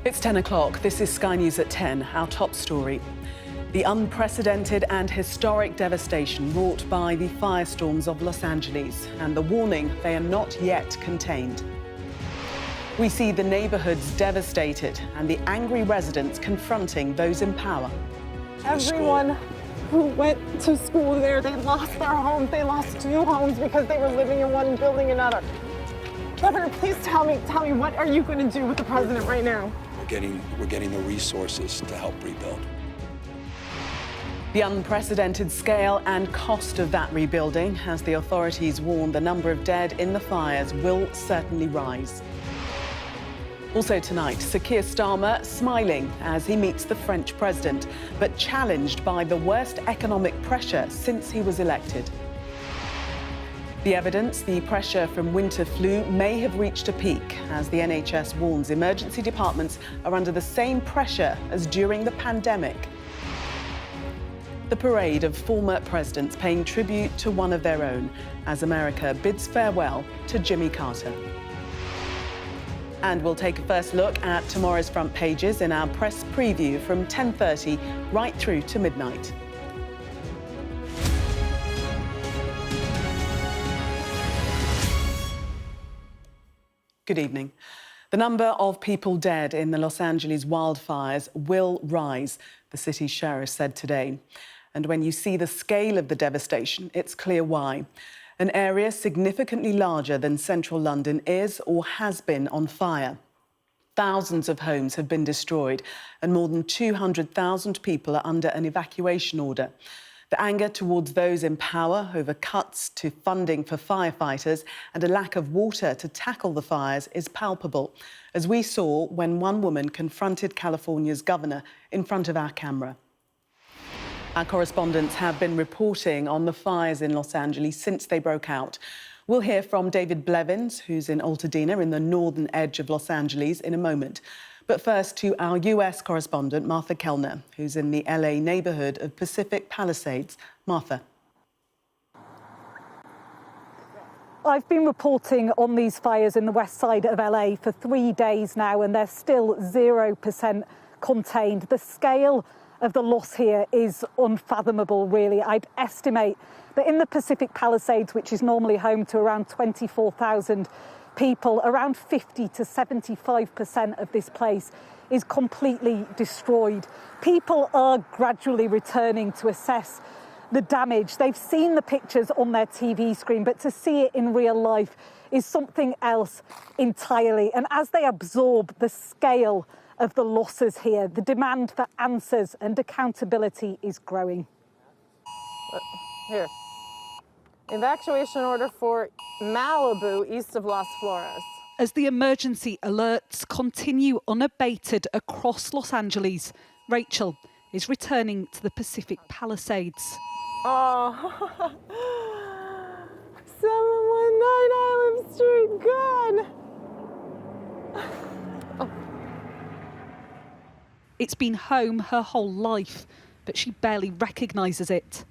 It's 10 o'clock. This is Sky News at 10, our top story. The unprecedented and historic devastation wrought by the firestorms of Los Angeles and the warning they are not yet contained. We see the neighbourhoods devastated and the angry residents confronting those in power. Everyone who went to school there, they lost their homes. They lost 2 homes because they were living in one building another. Governor, please tell me, what are you going to do with the president right now? We're getting the resources to help rebuild. The unprecedented scale and cost of that rebuilding, as the authorities warn the number of dead in the fires will certainly rise. Also tonight, Sir Keir Starmer smiling as he meets the French president, but challenged by the worst economic pressure since he was elected. The evidence, the pressure from winter flu may have reached a peak, as the NHS warns emergency departments are under the same pressure as during the pandemic. The parade of former presidents paying tribute to one of their own, as America bids farewell to Jimmy Carter. And we'll take a first look at tomorrow's front pages in our press preview from 10:30 right through to midnight. Good evening. The number of people dead in the Los Angeles wildfires will rise, the city's sheriff said today. And when you see the scale of the devastation, it's clear why. An area significantly larger than central London is or has been on fire. Thousands of homes have been destroyed and more than 200,000 people are under an evacuation order. The anger towards those in power over cuts to funding for firefighters and a lack of water to tackle the fires is palpable, as we saw when one woman confronted California's governor in front of our camera. Our correspondents have been reporting on the fires in Los Angeles since they broke out. We'll hear from David Blevins, who's in Altadena in the northern edge of Los Angeles, in a moment. But first to our US correspondent, Martha Kellner, who's in the LA neighbourhood of Pacific Palisades. Martha. I've been reporting on these fires in the west side of LA for 3 days now, and they're still 0% contained. The scale of the loss here is unfathomable, really. I'd estimate that in the Pacific Palisades, which is normally home to around 24,000 people, around 50 to 75% of this place is completely destroyed. People are gradually returning to assess the damage. They've seen the pictures on their TV screen, but to see it in real life is something else entirely. And as they absorb the scale of the losses here, the demand for answers and accountability is growing. Here. Evacuation order for Malibu, east of Las Flores. As the emergency alerts continue unabated across Los Angeles, Rachel is returning to the Pacific Palisades. Oh, 719 Island Street, gone. Oh. It's been home her whole life, but she barely recognises it.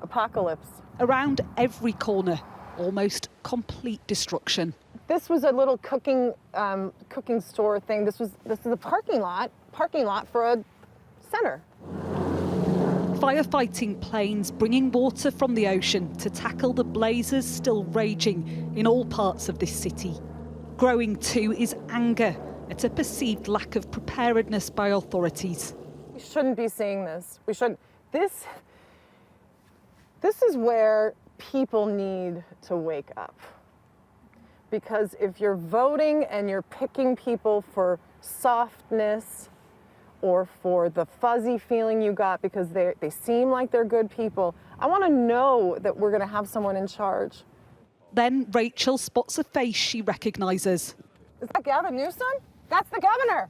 Apocalypse. Around every corner, almost complete destruction. This was a little cooking store thing. This is a parking lot for a center. Firefighting planes bringing water from the ocean to tackle the blazes still raging in all parts of this city. Growing too is anger at a perceived lack of preparedness by authorities. We shouldn't be seeing this. We shouldn't. This is where people need to wake up. Because if you're voting and you're picking people for softness or for the fuzzy feeling you got because they seem like they're good people, I want to know that we're going to have someone in charge. Then Rachel spots a face she recognises. Is that Gavin Newsom? That's the governor.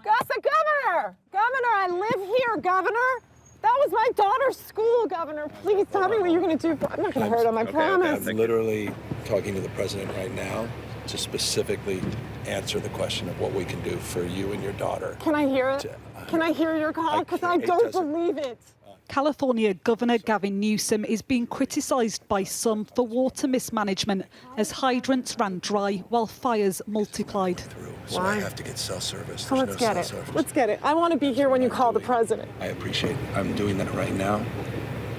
That's the governor. Governor, I live here, governor. That was my daughter's school, Governor. Please tell me what you're going to do. I'm not going to hurt him, I promise. I'm literally talking to the president right now to specifically answer the question of what we can do for you and your daughter. Can I hear it? Can I hear your call? Because I don't believe it. California Governor Gavin Newsom is being criticised by some for water mismanagement as hydrants ran dry while fires multiplied. So I have to get cell service. So let's get it. Let's get it. I want to be here when you call the president. I appreciate it. I'm doing that right now.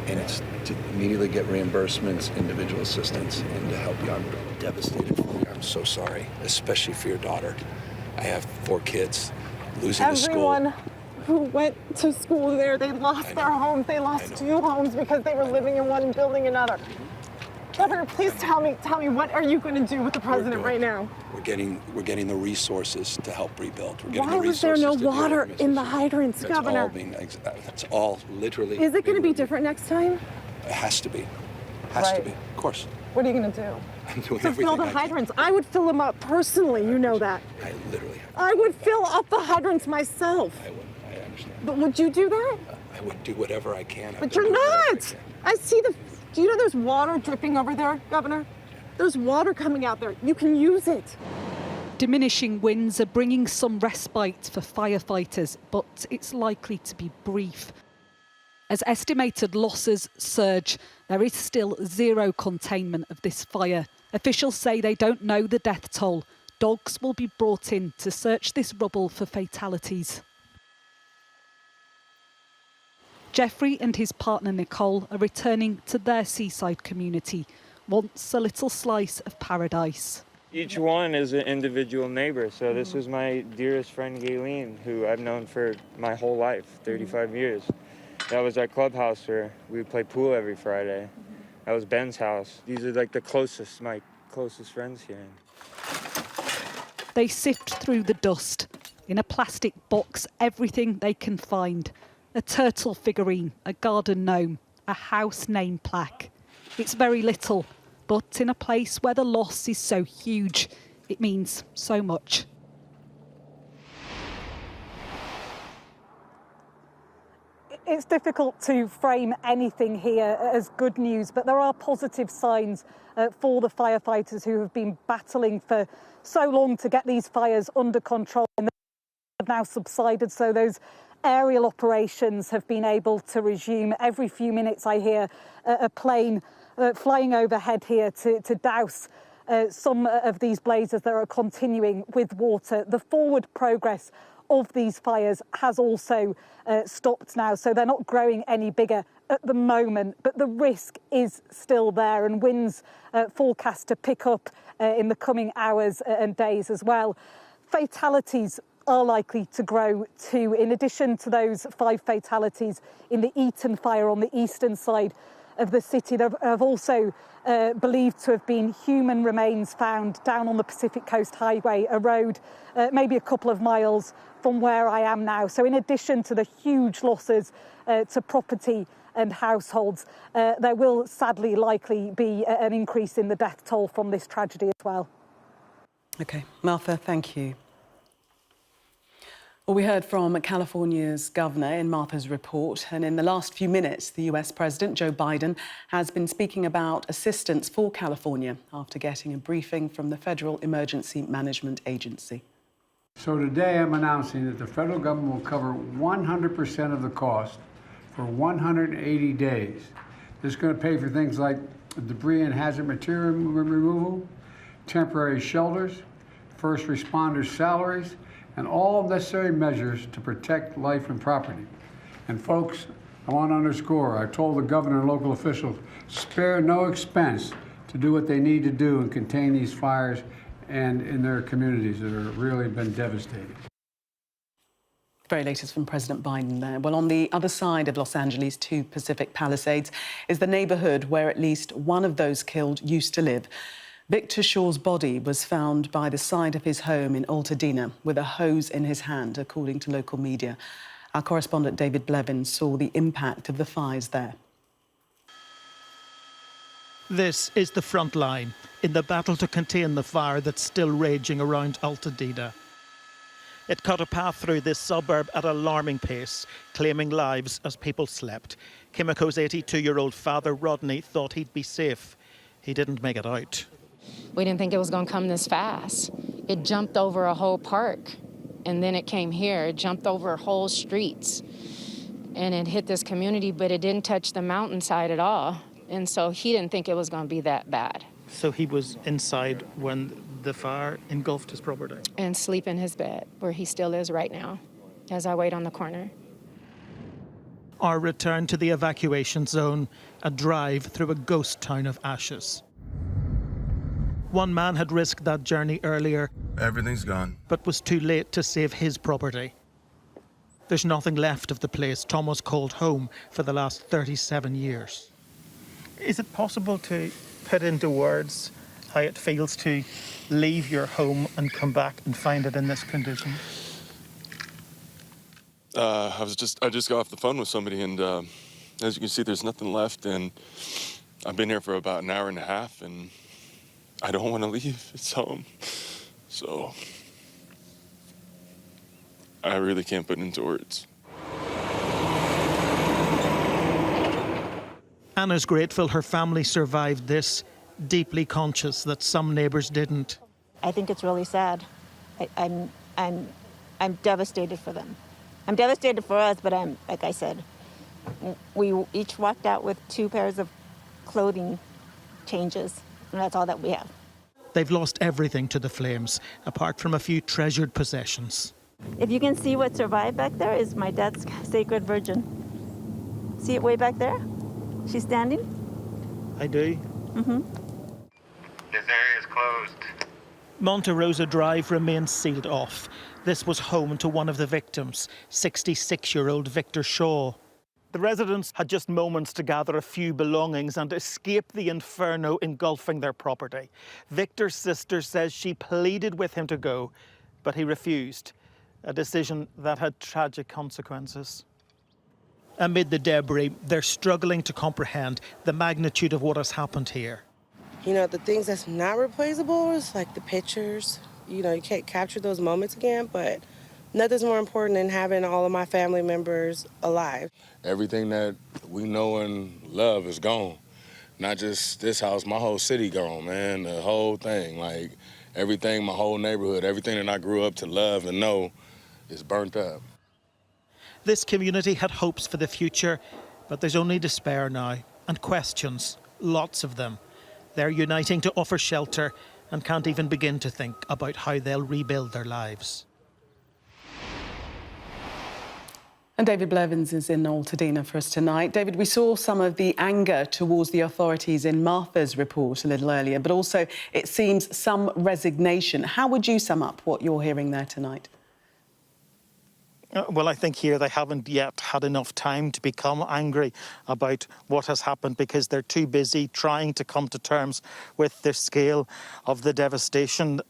And it's to immediately get reimbursements, individual assistance, and to help you. I'm devastated for you. I'm so sorry, especially for your daughter. I have 4 kids, losing the school. Everyone who went to school there, they lost their homes. They lost 2 homes because they were living in one and building another. Governor, please tell me, what are you going to do with the president right now? We're getting the resources to help rebuild. Why was there no water in the hydrants, Governor? That's all literally. Is it going to be different next time? It has to be. Has to be. Of course. What are you going to do? I'm doing to fill the hydrants. I would fill them up personally, you know that. I literally. I would fill up the hydrants myself. I would. I understand. But would you do that? I would do whatever I can. But you're not. I see the. Do you know there's water dripping over there, Governor? There's water coming out there. You can use it. Diminishing winds are bringing some respite for firefighters, but it's likely to be brief. As estimated losses surge, there is still zero containment of this fire. Officials say they don't know the death toll. Dogs will be brought in to search this rubble for fatalities. Jeffrey and his partner Nicole are returning to their seaside community, once a little slice of paradise. Each one is an individual neighbor. So this was my dearest friend Gayleen, who I've known for my whole life, 35 years. That was our clubhouse where we would play pool every Friday. That was Ben's house. These are like my closest friends here. They sift through the dust. In a plastic box, everything they can find. A turtle figurine, a garden gnome, a house name plaque. It's very little, but in a place where the loss is so huge, it means so much. It's difficult to frame anything here as good news, but there are positive signs for the firefighters who have been battling for so long to get these fires under control and have now subsided, so those aerial operations have been able to resume. Every few minutes I hear a plane flying overhead here to douse some of these blazes that are continuing with water. The forward progress of these fires has also stopped now, so they're not growing any bigger at the moment, but the risk is still there, and winds forecast to pick up in the coming hours and days as well. Fatalities are likely to grow too. In addition to those 5 fatalities in the Eaton fire on the eastern side of the city, there have also believed to have been human remains found down on the Pacific Coast Highway, a road maybe a couple of miles from where I am now. So in addition to the huge losses to property and households, there will sadly likely be an increase in the death toll from this tragedy as well. OK, Martha, thank you. Well, we heard from California's governor in Martha's report, and in the last few minutes, the US President Joe Biden has been speaking about assistance for California after getting a briefing from the Federal Emergency Management Agency. So today I'm announcing that the federal government will cover 100% of the cost for 180 days. This is going to pay for things like debris and hazard material removal, temporary shelters, first responders' salaries, and all necessary measures to protect life and property. And folks, I want to underscore, I told the governor and local officials, spare no expense to do what they need to do and contain these fires and in their communities that have really been devastating. Very latest from President Biden there. Well, on the other side of Los Angeles' 2 Pacific Palisades is the neighbourhood where at least one of those killed used to live. Victor Shaw's body was found by the side of his home in Altadena with a hose in his hand, according to local media. Our correspondent David Blevins saw the impact of the fires there. This is the front line in the battle to contain the fire that's still raging around Altadena. It cut a path through this suburb at alarming pace, claiming lives as people slept. Kimiko's 82-year-old father, Rodney, thought he'd be safe. He didn't make it out. We didn't think it was going to come this fast. It jumped over a whole park, and then it came here. It jumped over whole streets. and it hit this community, but it didn't touch the mountainside at all. And so he didn't think it was going to be that bad. So he was inside when the fire engulfed his property? And sleep in his bed, where he still is right now, as I wait on the corner. Our return to the evacuation zone, a drive through a ghost town of ashes. One man had risked that journey earlier. Everything's gone. But was too late to save his property. There's nothing left of the place Thomas called home for the last 37 years. Is it possible to put into words how it feels to leave your home and come back and find it in this condition? I just got off the phone with somebody, and as you can see, there's nothing left, and I've been here for about an hour and a half, and I don't want to leave. It's home. So I really can't put it into words. Anna's grateful her family survived this, deeply conscious that some neighbours didn't. I think it's really sad. I'm devastated for them. I'm devastated for us, but like I said, we each walked out with 2 pairs of clothing changes, and that's all that we have. They've lost everything to the flames, apart from a few treasured possessions. If you can see what survived back there is my dad's sacred virgin. See it way back there? She's standing? I do. Mm-hmm. This area is closed. Monte Rosa Drive remains sealed off. This was home to one of the victims, 66-year-old Victor Shaw. The residents had just moments to gather a few belongings and escape the inferno engulfing their property. Victor's sister says she pleaded with him to go, but he refused, a decision that had tragic consequences. Amid the debris, they're struggling to comprehend the magnitude of what has happened here. You know, the things that's not replaceable is like the pictures. You know, you can't capture those moments again, but nothing's more important than having all of my family members alive. Everything that we know and love is gone. Not just this house, my whole city gone, man. The whole thing, like everything, my whole neighborhood, everything that I grew up to love and know is burnt up. This community had hopes for the future, but there's only despair now and questions, lots of them. They're uniting to offer shelter and can't even begin to think about how they'll rebuild their lives. And David Blevins is in Altadena for us tonight. David, we saw some of the anger towards the authorities in Martha's report a little earlier, but also it seems some resignation. How would you sum up what you're hearing there tonight? Well, I think here they haven't yet had enough time to become angry about what has happened because they're too busy trying to come to terms with the scale of the devastation.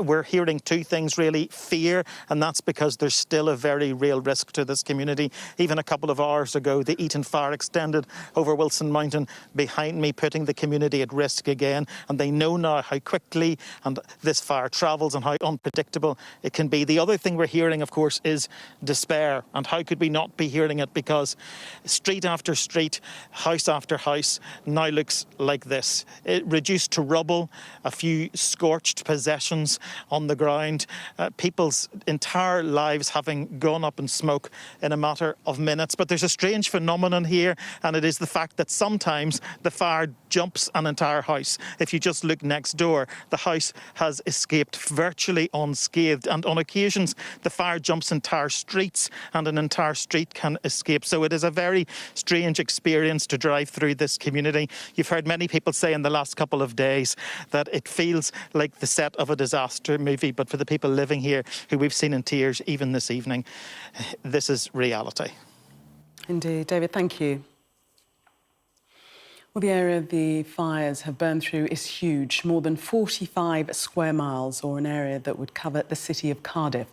We're hearing 2 things, really. Fear, and that's because there's still a very real risk to this community. Even a couple of hours ago, the Eaton fire extended over Wilson Mountain behind me, putting the community at risk again. And they know now how quickly and this fire travels and how unpredictable it can be. The other thing we're hearing, of course, is despair. And how could we not be hearing it? Because street after street, house after house now looks like this. It reduced to rubble, a few scorched possessions on the ground, people's entire lives having gone up in smoke in a matter of minutes. But there's a strange phenomenon here, and it is the fact that sometimes the fire jumps an entire house. If you just look next door, the house has escaped virtually unscathed, and on occasions the fire jumps entire streets and an entire street can escape. So it is a very strange experience to drive through this community. You've heard many people say in the last couple of days that it feels like the set of a disaster movie, but for the people living here who we've seen in tears even this evening, this is reality. Indeed. David, thank you. Well, the area the fires have burned through is huge, more than 45 square miles, or an area that would cover the city of Cardiff.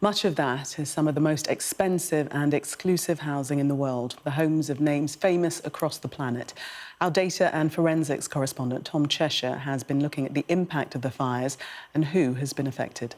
Much of that is some of the most expensive and exclusive housing in the world, the homes of names famous across the planet. Our data and forensics correspondent, Tom Cheshire, has been looking at the impact of the fires and who has been affected.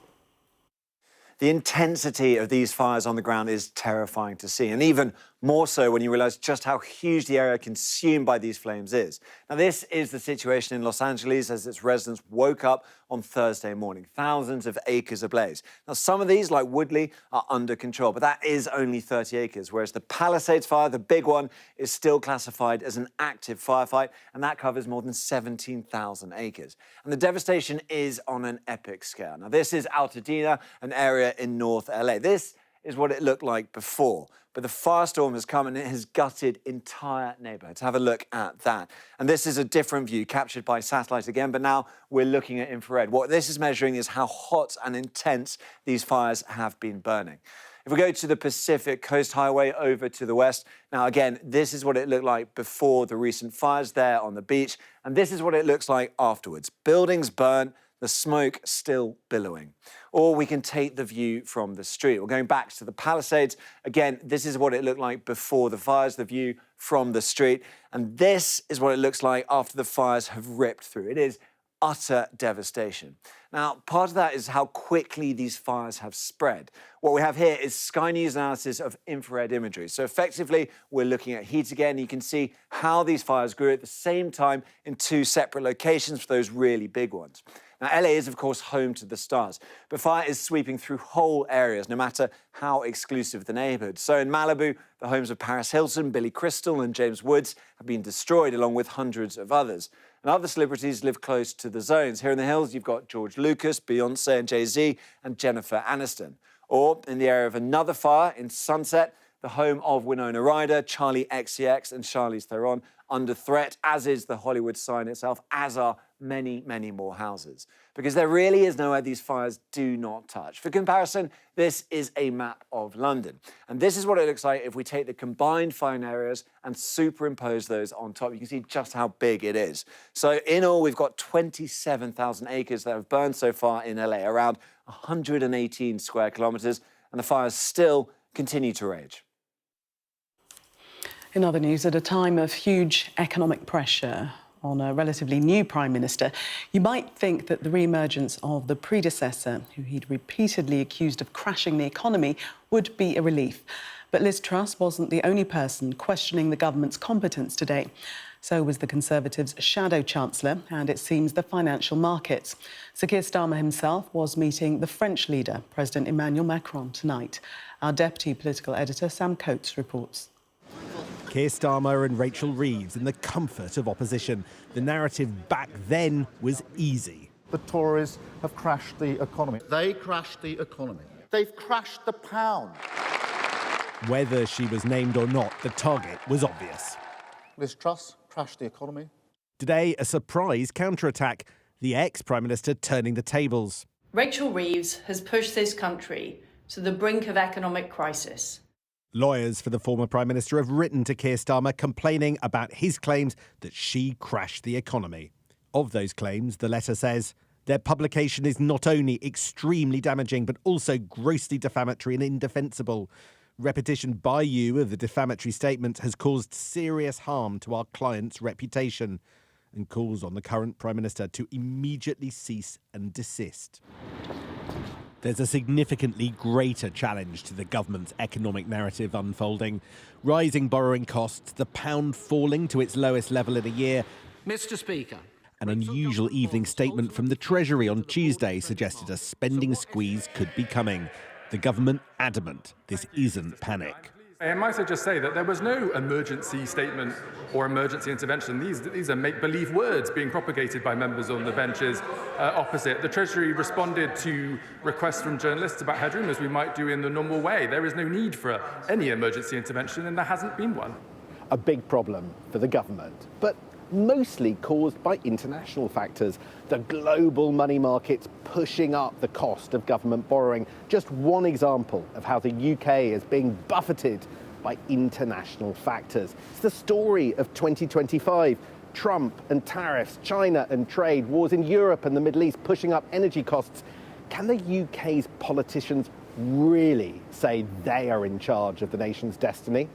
The intensity of these fires on the ground is terrifying to see, and even More so when you realise just how huge the area consumed by these flames is. Now, this is the situation in Los Angeles as its residents woke up on Thursday morning. Thousands of acres ablaze. Now, some of these, like Woodley, are under control, but that is only 30 acres, whereas the Palisades fire, the big one, is still classified as an active firefight, and that covers more than 17,000 acres. And the devastation is on an epic scale. Now, this is Altadena, an area in North LA. This is what it looked like before. But the firestorm has come and it has gutted entire neighbourhoods. Have a look at that. And this is a different view captured by satellite again, but now we're looking at infrared. What this is measuring is how hot and intense these fires have been burning. If we go to the Pacific Coast Highway over to the west, now again, this is what it looked like before the recent fires there on the beach, and this is what it looks like afterwards. Buildings burn, the smoke still billowing. Or we can take the view from the street. We're going back to the Palisades. Again, this is what it looked like before the fires, the view from the street. And this is what it looks like after the fires have ripped through. It is utter devastation. Now, part of that is how quickly these fires have spread. What we have here is Sky News analysis of infrared imagery. So effectively, we're looking at heat again. You can see how these fires grew at the same time in two separate locations for those really big ones. Now, LA is, of course, home to the stars, but fire is sweeping through whole areas, no matter how exclusive the neighbourhood. So in Malibu, the homes of Paris Hilton, Billy Crystal and James Woods have been destroyed, along with hundreds of others. And other celebrities live close to the zones. Here in the hills, you've got George Lucas, Beyonce and Jay-Z, and Jennifer Aniston. Or in the area of another fire in Sunset, the home of Winona Ryder, Charlie XCX and Charlize Theron, under threat, as is the Hollywood sign itself, as are many, many more houses. Because there really is nowhere these fires do not touch. For comparison, this is a map of London. And this is what it looks like if we take the combined fire areas and superimpose those on top. You can see just how big it is. So in all, we've got 27,000 acres that have burned so far in LA, around 118 square kilometres, and the fires still continue to rage. In other news, at a time of huge economic pressure on a relatively new Prime Minister, you might think that the re-emergence of the predecessor, who he'd repeatedly accused of crashing the economy, would be a relief. But Liz Truss wasn't the only person questioning the government's competence today. So was the Conservatives' shadow chancellor and, it seems, the financial markets. Sir Keir Starmer himself was meeting the French leader, President Emmanuel Macron, tonight. Our deputy political editor, Sam Coates, reports. Keir Starmer and Rachel Reeves in the comfort of opposition. The narrative back then was easy. The Tories have crashed the economy. They crashed the economy. They've crashed the pound. Whether she was named or not, the target was obvious. Liz Truss crashed the economy. Today, a surprise counterattack. The ex-Prime Minister turning the tables. Rachel Reeves has pushed this country to the brink of economic crisis. Lawyers for the former Prime Minister have written to Keir Starmer complaining about his claims that she crashed the economy. Of those claims, the letter says, their publication is not only extremely damaging, but also grossly defamatory and indefensible. Repetition by you of the defamatory statement has caused serious harm to our client's reputation, and calls on the current Prime Minister to immediately cease and desist. There's a significantly greater challenge to the government's economic narrative unfolding. Rising borrowing costs, the pound falling to its lowest level in a year. Mr. Speaker. An unusual evening statement from the Treasury on Tuesday suggested a spending squeeze could be coming. The government adamant this isn't panic. And might I just say that there was no emergency statement or emergency intervention. These are make-believe words being propagated by members on the benches opposite. The Treasury responded to requests from journalists about headroom as we might do in the normal way. There is no need for any emergency intervention, and there hasn't been one. A big problem for the government, but mostly caused by international factors. The global money markets pushing up the cost of government borrowing. Just one example of how the UK is being buffeted by international factors. It's the story of 2025. Trump and tariffs, China and trade, wars in Europe and the Middle East pushing up energy costs. Can the UK's politicians really say they are in charge of the nation's destiny?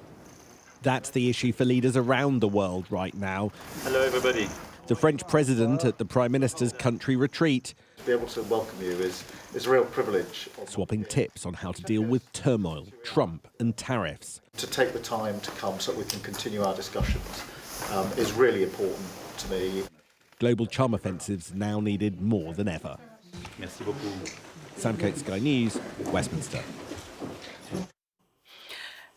That's the issue for leaders around the world right now. Hello, everybody. The French president at the Prime Minister's country retreat. be able to welcome you is a real privilege. Swapping tips on how to deal with turmoil, Trump and tariffs. To take the time to come so we can continue our discussions is really important to me. Global charm offensives now needed more than ever. Merci beaucoup. Sam Coates, Sky News, Westminster.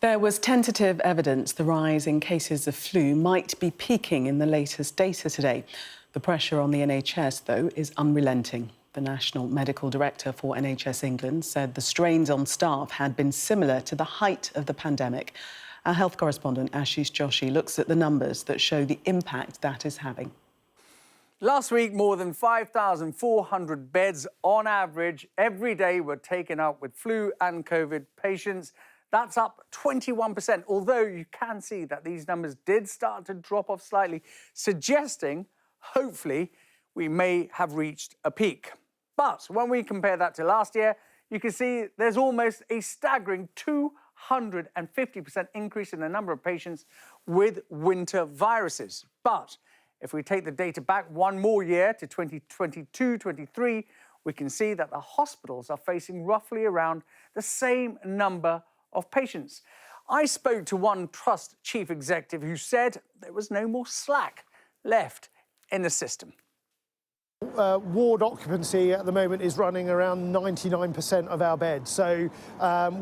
There was tentative evidence the rise in cases of flu might be peaking in the latest data today. The pressure on the NHS, though, is unrelenting. The National Medical Director for NHS England said the strains on staff had been similar to the height of the pandemic. Our health correspondent, Ashish Joshi, looks at the numbers that show the impact that is having. Last week, more than 5,400 beds on average every day were taken up with flu and COVID patients. That's up 21%, although you can see that these numbers did start to drop off slightly, suggesting, hopefully, we may have reached a peak. But when we compare that to last year, you can see there's almost a staggering 250% increase in the number of patients with winter viruses. But if we take the data back one more year to 2022-23, we can see that the hospitals are facing roughly around the same number of patients. I spoke to one trust chief executive who said there was no more slack left in the system. Ward occupancy at the moment is running around 99% of our beds, so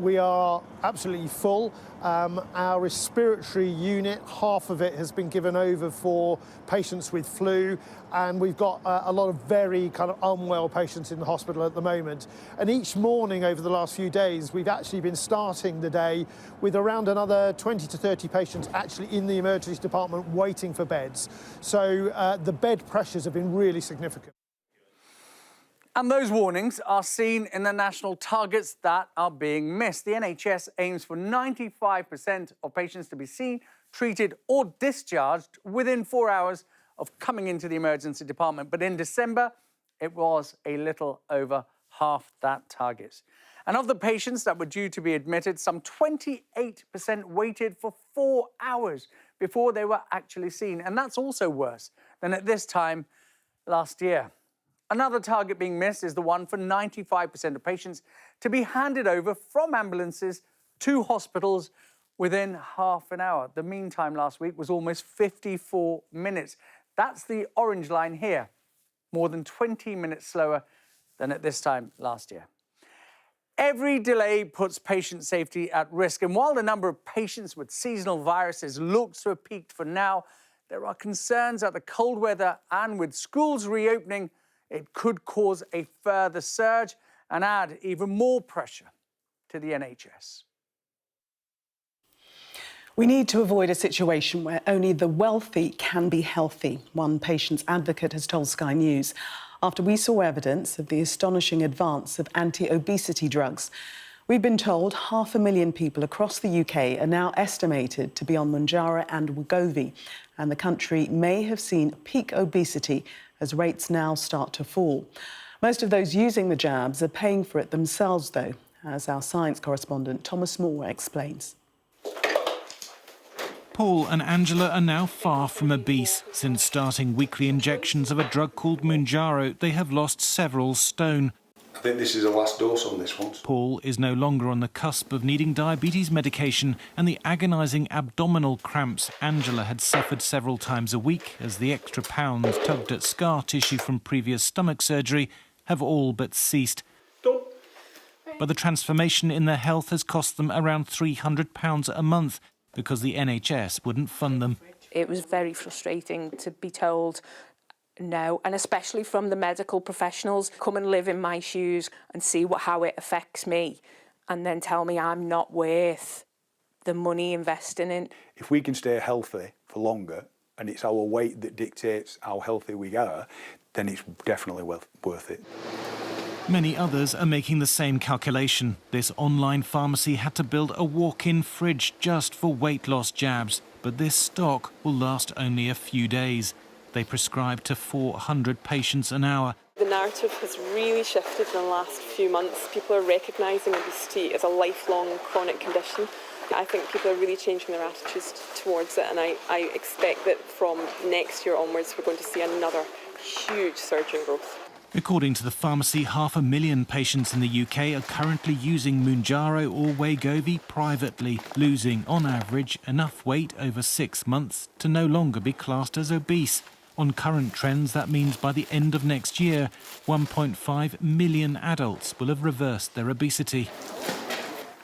we are absolutely full. Our respiratory unit, half of it has been given over for patients with flu, and we've got a lot of very kind of unwell patients in the hospital at the moment. And each morning over the last few days, we've actually been starting the day with around another 20 to 30 patients actually in the emergency department waiting for beds. So the bed pressures have been really significant. And those warnings are seen in the national targets that are being missed. The NHS aims for 95% of patients to be seen, treated or discharged within 4 hours of coming into the emergency department. But in December, it was a little over half that target. And of the patients that were due to be admitted, some 28% waited for 4 hours before they were actually seen. And that's also worse than at this time last year. Another target being missed is the one for 95% of patients to be handed over from ambulances to hospitals within half an hour. The mean time last week was almost 54 minutes. That's the orange line here, more than 20 minutes slower than at this time last year. Every delay puts patient safety at risk, and while the number of patients with seasonal viruses looks to have peaked for now, there are concerns that the cold weather and with schools reopening, it could cause a further surge and add even more pressure to the NHS. We need to avoid a situation where only the wealthy can be healthy, one patient's advocate has told Sky News, after we saw evidence of the astonishing advance of anti-obesity drugs. We've been told 500,000 people across the UK are now estimated to be on Mounjaro and Wegovy, and the country may have seen peak obesity as rates now start to fall. Most of those using the jabs are paying for it themselves, though, as our science correspondent Thomas Moore explains. Paul and Angela are now far from obese. Since starting weekly injections of a drug called Mounjaro, they have lost several stone. I think this is the last dose on this one. Paul is no longer on the cusp of needing diabetes medication, and the agonising abdominal cramps Angela had suffered several times a week as the extra pounds tugged at scar tissue from previous stomach surgery have all but ceased. But the transformation in their health has cost them around £300 a month because the NHS wouldn't fund them. It was very frustrating to be told no, and especially from the medical professionals, come and live in my shoes and see how it affects me, and then tell me I'm not worth the money investing in. If we can stay healthy for longer, and it's our weight that dictates how healthy we are, then it's definitely worth it. Many others are making the same calculation. This online pharmacy had to build a walk-in fridge just for weight loss jabs, but this stock will last only a few days. They prescribe to 400 patients an hour. The narrative has really shifted in the last few months. People are recognising obesity as a lifelong chronic condition. I think people are really changing their attitudes towards it, and I expect that from next year onwards we're going to see another huge surge in growth. According to the pharmacy, 500,000 patients in the UK are currently using Mounjaro or Wegovy privately, losing, on average, enough weight over 6 months to no longer be classed as obese. On current trends, that means by the end of next year, 1.5 million adults will have reversed their obesity.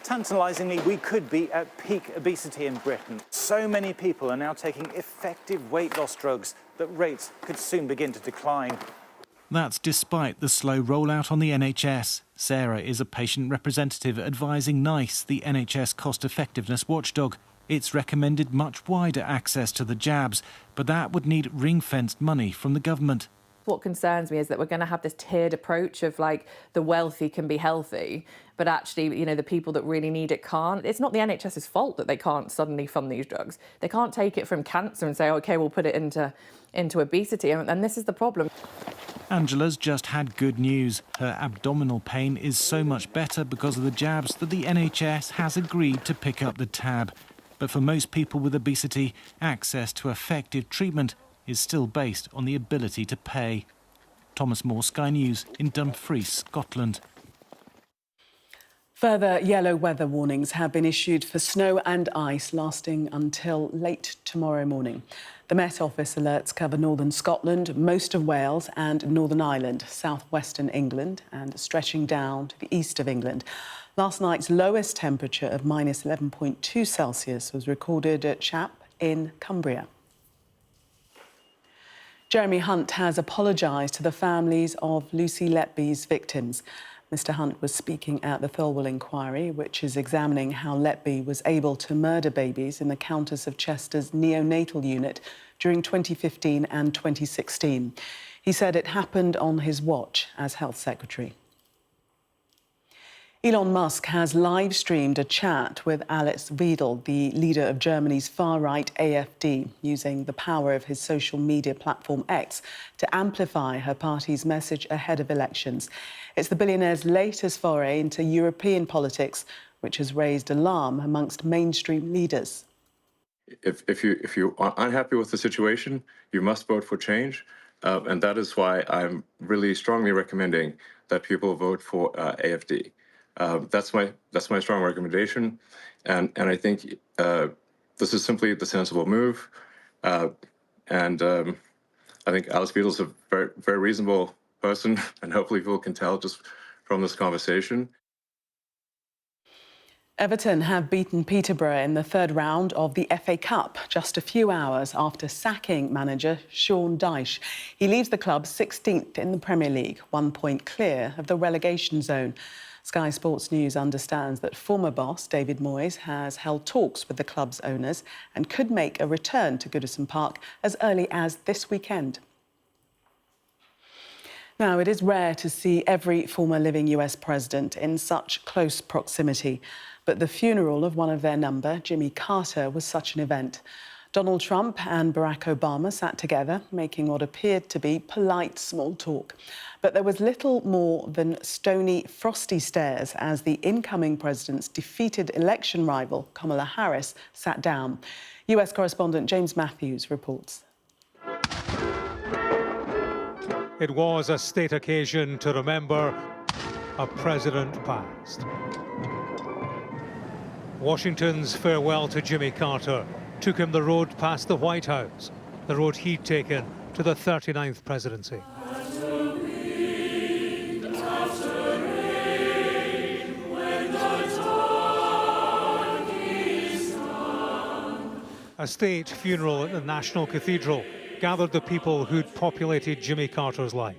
Tantalisingly, we could be at peak obesity in Britain. So many people are now taking effective weight loss drugs that rates could soon begin to decline. That's despite the slow rollout on the NHS. Sarah is a patient representative advising NICE, the NHS cost effectiveness watchdog. It's recommended much wider access to the jabs, but that would need ring-fenced money from the government. What concerns me is that we're going to have this tiered approach of like the wealthy can be healthy, but actually, the people that really need it can't. It's not the NHS's fault that they can't suddenly fund these drugs. They can't take it from cancer and say, OK, we'll put it into obesity. And this is the problem. Angela's just had good news. Her abdominal pain is so much better because of the jabs that the NHS has agreed to pick up the tab. But for most people with obesity, access to effective treatment is still based on the ability to pay. Thomas Moore, Sky News in Dumfries, Scotland. Further yellow weather warnings have been issued for snow and ice lasting until late tomorrow morning. The Met Office alerts cover northern Scotland, most of Wales and Northern Ireland, southwestern England and stretching down to the east of England. Last night's lowest temperature of minus 11.2 Celsius was recorded at Chap in Cumbria. Jeremy Hunt has apologised to the families of Lucy Letby's victims. Mr Hunt was speaking at the Thirlwell inquiry, which is examining how Letby was able to murder babies in the Countess of Chester's neonatal unit during 2015 and 2016. He said it happened on his watch as Health Secretary. Elon Musk has live-streamed a chat with Alice Weidel, the leader of Germany's far-right AfD, using the power of his social media platform X to amplify her party's message ahead of elections. It's the billionaire's latest foray into European politics, which has raised alarm amongst mainstream leaders. If you are unhappy with the situation, you must vote for change. And that is why I'm really strongly recommending that people vote for AfD. That's my strong recommendation, and I think this is simply the sensible move, and I think Alice Beadle's a very, very reasonable person, and hopefully people can tell just from this conversation. Everton have beaten Peterborough in the third round of the FA Cup just a few hours after sacking manager Sean Dyche. He leaves the club 16th in the Premier League, 1 point clear of the relegation zone. Sky Sports News understands that former boss David Moyes has held talks with the club's owners and could make a return to Goodison Park as early as this weekend. Now, it is rare to see every former living US president in such close proximity, but the funeral of one of their number, Jimmy Carter, was such an event. Donald Trump and Barack Obama sat together, making what appeared to be polite small talk. But there was little more than stony, frosty stares as the incoming president's defeated election rival, Kamala Harris, sat down. US correspondent James Matthews reports. It was a state occasion to remember a president past. Washington's farewell to Jimmy Carter took him the road past the White House, the road he'd taken to the 39th presidency. A state funeral at the National Cathedral gathered the people who'd populated Jimmy Carter's life.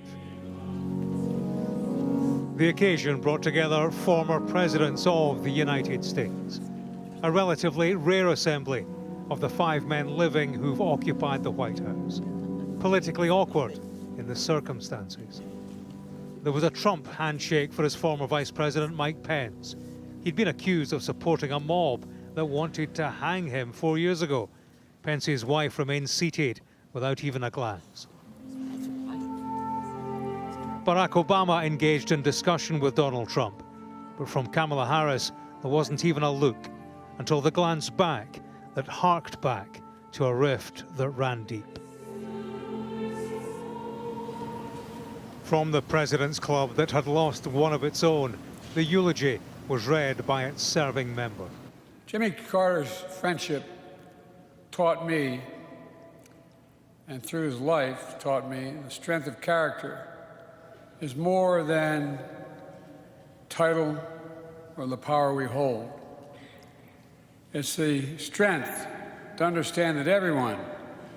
The occasion brought together former presidents of the United States, a relatively rare assembly of the 5 men living who've occupied the White House. Politically awkward in the circumstances. There was a Trump handshake for his former Vice President Mike Pence. He'd been accused of supporting a mob that wanted to hang him 4 years ago. Pence's wife remains seated without even a glance. Barack Obama engaged in discussion with Donald Trump, but from Kamala Harris, there wasn't even a look until the glance back that harked back to a rift that ran deep. From the President's Club that had lost one of its own, the eulogy was read by its serving member. Jimmy Carter's friendship taught me, and through his life taught me, the strength of character is more than title or the power we hold. It's the strength to understand that everyone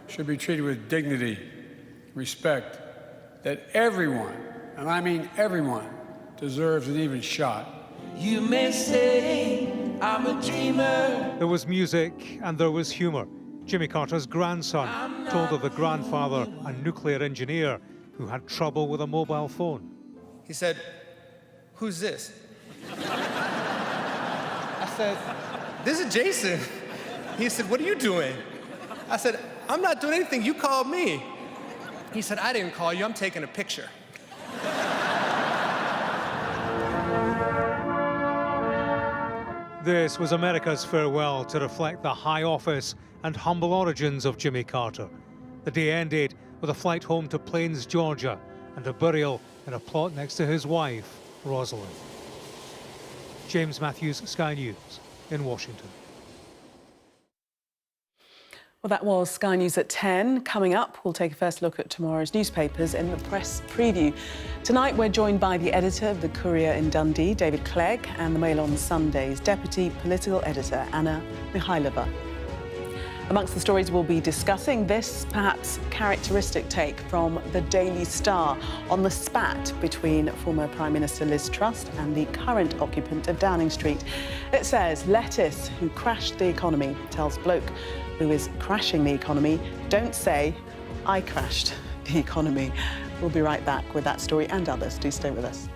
should be treated with dignity, respect, that everyone, and I mean everyone, deserves an even shot. You may say I'm a dreamer. There was music and there was humour. Jimmy Carter's grandson told of the grandfather, a nuclear engineer, who had trouble with a mobile phone. He said, "Who's this?" I said, "This is Jason." He said, "What are you doing?" I said, "I'm not doing anything. You called me." He said, "I didn't call you. I'm taking a picture." This was America's farewell to reflect the high office and humble origins of Jimmy Carter. The day ended with a flight home to Plains, Georgia, and a burial in a plot next to his wife, Rosalind. James Matthews, Sky News, in Washington. Well, that was Sky News at 10. Coming up, we'll take a first look at tomorrow's newspapers in the press preview. Tonight, we're joined by the editor of the Courier in Dundee, David Clegg, and the Mail on Sunday's deputy political editor, Anna Mikhailova. Amongst the stories we'll be discussing, this perhaps characteristic take from the Daily Star on the spat between former Prime Minister Liz Truss and the current occupant of Downing Street. It says, lettuce, who crashed the economy, tells bloke who is crashing the economy, don't say, I crashed the economy. We'll be right back with that story and others. Do stay with us.